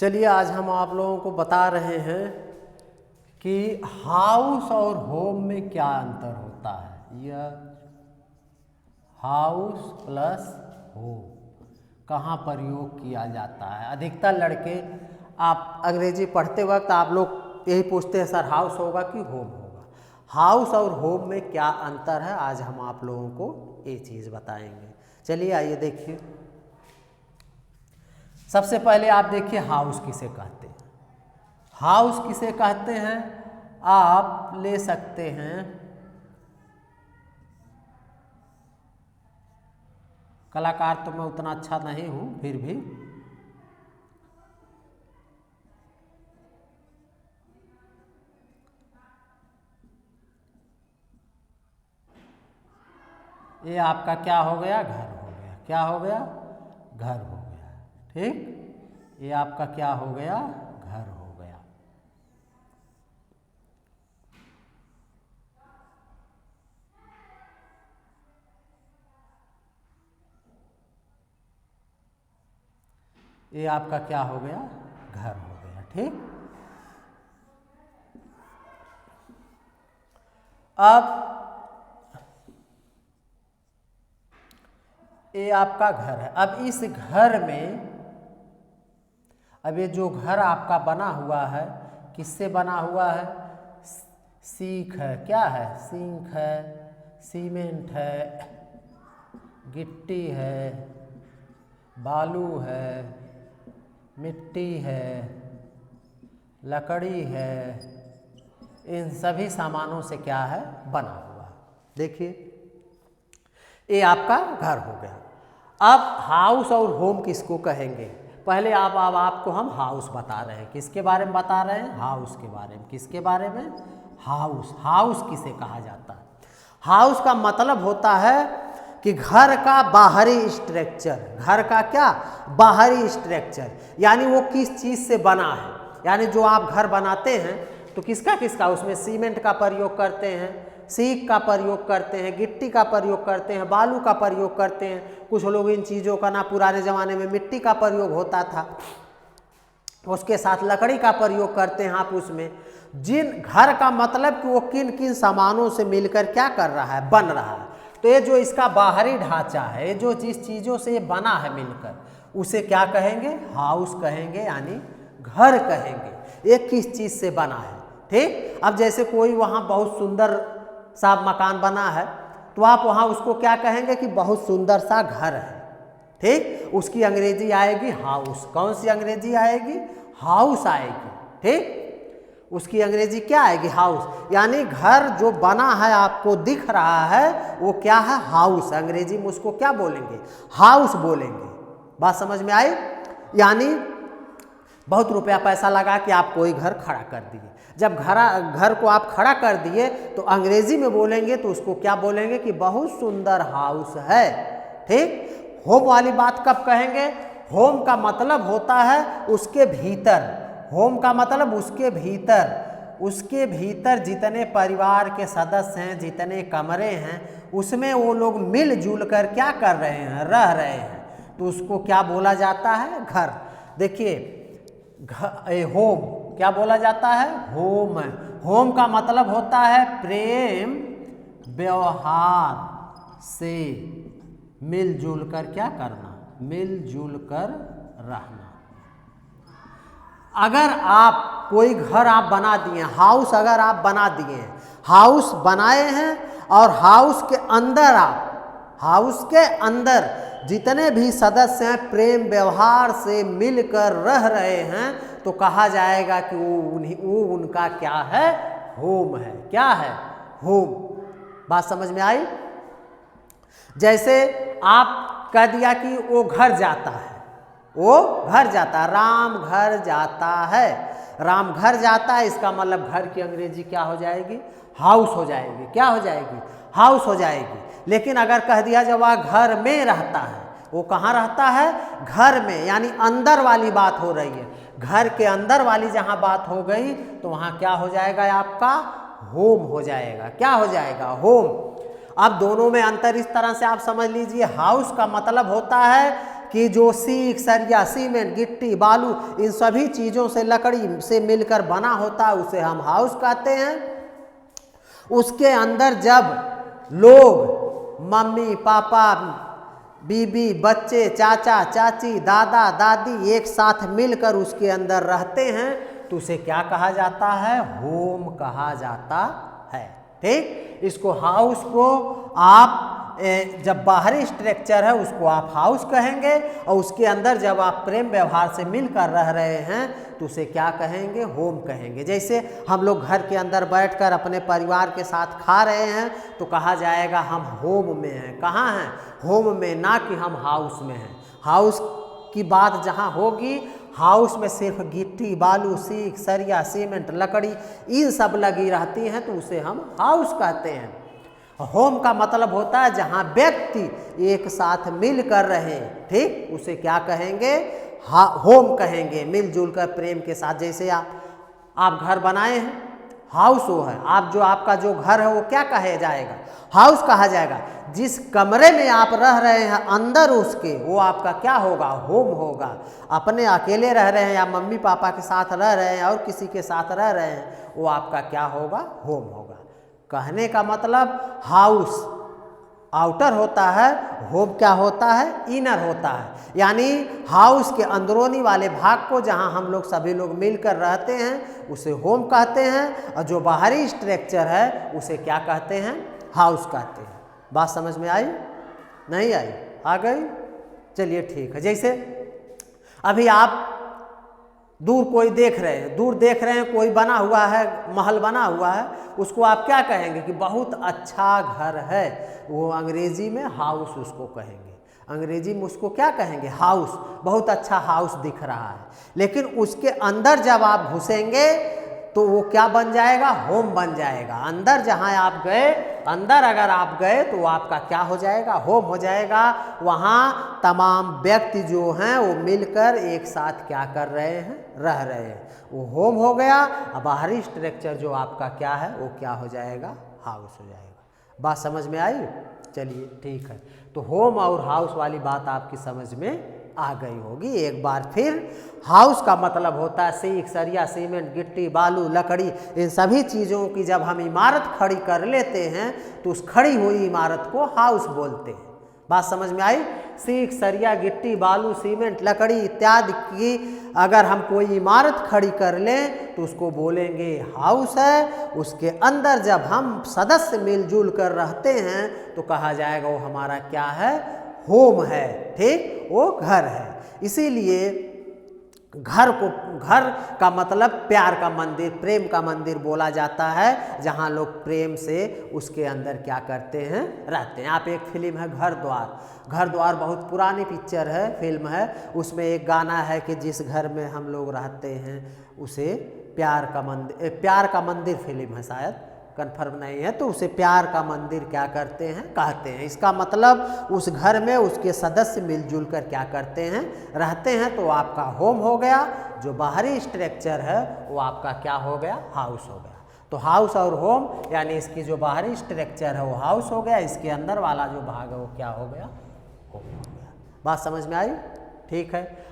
चलिए आज हम आप लोगों को बता रहे हैं कि हाउस और होम में क्या अंतर होता है। यह हाउस प्लस होम कहाँ प्रयोग किया जाता है। अधिकतर लड़के आप अंग्रेजी पढ़ते वक्त आप लोग यही पूछते हैं सर हाउस होगा कि होम होगा। हाउस और होम में क्या अंतर है आज हम आप लोगों को ये चीज़ बताएंगे। चलिए आइए देखिए। सबसे पहले आप देखिए हाउस किसे कहते हैं। हाउस किसे कहते हैं आप ले सकते हैं कलाकार तो मैं उतना अच्छा नहीं हूं फिर भी ये आपका क्या हो गया घर हो गया। क्या हो गया घर हो गया। ठीक ये आपका क्या हो गया घर हो गया। ये आपका क्या हो गया घर हो गया। ठीक अब ये आपका घर है। अब इस घर में अब ये जो घर आपका बना हुआ है किससे बना हुआ है। सीख है क्या है सीख है सीमेंट है गिट्टी है बालू है मिट्टी है लकड़ी है। इन सभी सामानों से क्या है बना हुआ। देखिए ये आपका घर हो गया। अब हाउस और होम किसको कहेंगे। पहले अब आपको हम हाउस बता रहे हैं। किसके बारे में बता रहे हैं हाउस के बारे में। किसके बारे में हाउस। हाउस किसे कहा जाता है। हाउस का मतलब होता है कि घर का बाहरी स्ट्रक्चर। घर का क्या बाहरी स्ट्रक्चर यानी वो किस चीज़ से बना है। यानी जो आप घर बनाते हैं तो किसका किसका उसमें सीमेंट का प्रयोग करते हैं सीख का प्रयोग करते हैं गिट्टी का प्रयोग करते हैं बालू का प्रयोग करते हैं। कुछ लोग इन चीज़ों का ना पुराने ज़माने में मिट्टी का प्रयोग होता था उसके साथ लकड़ी का प्रयोग करते हैं आप उसमें। जिन घर का मतलब कि वो किन किन सामानों से मिलकर क्या कर रहा है बन रहा है। तो ये जो इसका बाहरी ढांचा है ये जो जिस चीज़ों से ये बना है मिलकर उसे क्या कहेंगे हाउस कहेंगे यानी घर कहेंगे। ये किस चीज़ से बना है। ठीक अब जैसे कोई वहाँ बहुत सुंदर सा मकान बना है तो आप वहाँ उसको क्या कहेंगे कि बहुत सुंदर सा घर है। ठीक उसकी अंग्रेजी आएगी हाउस। कौन सी अंग्रेजी आएगी हाउस आएगी। ठीक उसकी अंग्रेजी क्या आएगी हाउस। यानी घर जो बना है आपको दिख रहा है वो क्या है हाउस। अंग्रेजी में उसको क्या बोलेंगे हाउस बोलेंगे। बात समझ में आई। यानी बहुत रुपया पैसा लगा कि आप कोई घर खड़ा कर दिए। जब घर को आप खड़ा कर दिए तो अंग्रेजी में बोलेंगे तो उसको क्या बोलेंगे कि बहुत सुंदर हाउस है। ठीक होम वाली बात कब कहेंगे। होम का मतलब होता है उसके भीतर। होम का मतलब उसके भीतर जितने परिवार के सदस्य हैं जितने कमरे हैं उसमें वो लोग मिलजुल कर क्या कर रहे हैं रह रहे हैं तो उसको क्या बोला जाता है घर। देखिए होम क्या बोला जाता है होम। होम का मतलब होता है प्रेम व्यवहार से मिलजुल कर क्या करना मिलजुल कर रहना। अगर आप कोई घर आप बना दिए हाउस अगर आप बना दिए हाउस बनाए हैं और हाउस के अंदर जितने भी सदस्य हैं प्रेम व्यवहार से मिलकर रह रहे हैं तो कहा जाएगा कि वो उनका क्या है होम है। क्या है होम। बात समझ में आई। जैसे आप कह दिया कि वो घर जाता है राम घर जाता है। राम घर जाता है इसका मतलब घर की अंग्रेजी क्या हो जाएगी हाउस हो जाएगी। क्या हो जाएगी हाउस हो जाएगी। लेकिन अगर कह दिया जब वह घर में रहता है वो कहाँ रहता है घर में यानी अंदर वाली बात हो रही है। घर के अंदर वाली जहाँ बात हो गई तो वहाँ क्या हो जाएगा आपका होम हो जाएगा। क्या हो जाएगा होम। अब दोनों में अंतर इस तरह से आप समझ लीजिए। हाउस का मतलब होता है कि जो सीख, सरिया, सीमेंट, गिट्टी, बालू, इन सभी चीज़ों से, लकड़ी से मिलकर बना होता है, उसे हम हाउस कहते हैं। उसके अंदर जब लोग मम्मी पापा, बीबी, बच्चे, चाचा चाची, दादा दादी एक साथ मिलकर उसके अंदर रहते हैं तो उसे क्या कहा जाता है? होम कहा जाता है। ठीक, इसको हाउस को आप जब बाहरी स्ट्रक्चर है उसको आप हाउस कहेंगे, और उसके अंदर जब आप प्रेम व्यवहार से मिलकर रह रहे हैं तो उसे क्या कहेंगे? होम कहेंगे। जैसे हम लोग घर के अंदर बैठकर अपने परिवार के साथ खा रहे हैं तो कहा जाएगा हम होम में हैं। कहाँ हैं? होम में, ना कि हम हाउस में हैं। हाउस की बात जहाँ होगी, हाउस में सिर्फ गिट्टी, बालू, सीख, सरिया, सीमेंट, लकड़ी इन सब लगी रहती हैं तो उसे हम हाउस कहते हैं। होम का मतलब होता है जहाँ व्यक्ति एक साथ मिलकर रहे, ठीक, उसे क्या कहेंगे? होम कहेंगे, मिलजुल कर प्रेम के साथ। जैसे आप घर बनाए हैं, हाउस वो है। आप जो आपका जो घर है वो क्या कहा जाएगा? हाउस कहा जाएगा। जिस कमरे में आप रह रहे हैं अंदर उसके, वो आपका क्या होगा? होम होगा। अपने अकेले रह रहे हैं या मम्मी पापा के साथ रह रहे हैं और किसी के साथ रह रहे हैं, वो आपका क्या होगा? होम होगा। कहने का मतलब हाउस आउटर होता है, होम क्या होता है? इनर होता है। यानी हाउस के अंदरूनी वाले भाग को जहां हम लोग सभी लोग मिलकर रहते हैं उसे होम कहते हैं, और जो बाहरी स्ट्रक्चर है उसे क्या कहते हैं? हाउस कहते हैं। बात समझ में आई? नहीं आई? आ गई? चलिए ठीक है। जैसे अभी आप दूर कोई देख रहे हैं, दूर देख रहे हैं कोई बना हुआ है, महल बना हुआ है, उसको आप क्या कहेंगे? कि बहुत अच्छा घर है। वो अंग्रेजी में हाउस उसको कहेंगे। अंग्रेजी में उसको क्या कहेंगे? हाउस। बहुत अच्छा हाउस दिख रहा है। लेकिन उसके अंदर जब आप घुसेंगे तो वो क्या बन जाएगा? होम बन जाएगा। अंदर जहाँ आप गए, अंदर अगर आप गए तो आपका क्या हो जाएगा? होम हो जाएगा। वहाँ तमाम व्यक्ति जो हैं वो मिलकर एक साथ क्या कर रहे हैं? रह रहे हैं। वो होम हो गया। और बाहरी स्ट्रक्चर जो आपका क्या है वो क्या हो जाएगा? हाउस हो जाएगा। बात समझ में आई? चलिए ठीक है। तो होम और हाउस वाली बात आपकी समझ में आ गई होगी। एक बार फिर, हाउस का मतलब होता है सीख, सरिया, सीमेंट, गिट्टी, बालू, लकड़ी, इन सभी चीज़ों की जब हम इमारत खड़ी कर लेते हैं तो उस खड़ी हुई इमारत को हाउस बोलते हैं। बात समझ में आई? सीख, सरिया, गिट्टी, बालू, सीमेंट, लकड़ी इत्यादि की अगर हम कोई इमारत खड़ी कर लें तो उसको बोलेंगे हाउस है। उसके अंदर जब हम सदस्य मिलजुल कर रहते हैं तो कहा जाएगा वो हमारा क्या है? होम है। ठीक, वो घर है। इसीलिए घर का मतलब प्यार का मंदिर, प्रेम का मंदिर बोला जाता है, जहाँ लोग प्रेम से उसके अंदर क्या करते हैं? रहते हैं। आप एक फिल्म है घर द्वार। घर द्वार बहुत पुरानी पिक्चर है, फिल्म है। उसमें एक गाना है कि जिस घर में हम लोग रहते हैं उसे प्यार का मंदिर फिल्म है, शायद कन्फर्म नहीं है, तो उसे प्यार का मंदिर क्या करते हैं? कहते हैं। इसका मतलब उस घर में उसके सदस्य मिलजुल कर क्या करते हैं? रहते हैं। तो आपका होम हो गया। जो बाहरी स्ट्रक्चर है वो आपका क्या हो गया? हाउस हो गया। तो हाउस और होम यानी इसकी जो बाहरी स्ट्रक्चर है वो हाउस हो गया, इसके अंदर वाला जो भाग है वो क्या हो गया? होम हो गया। बात समझ में आई? ठीक है।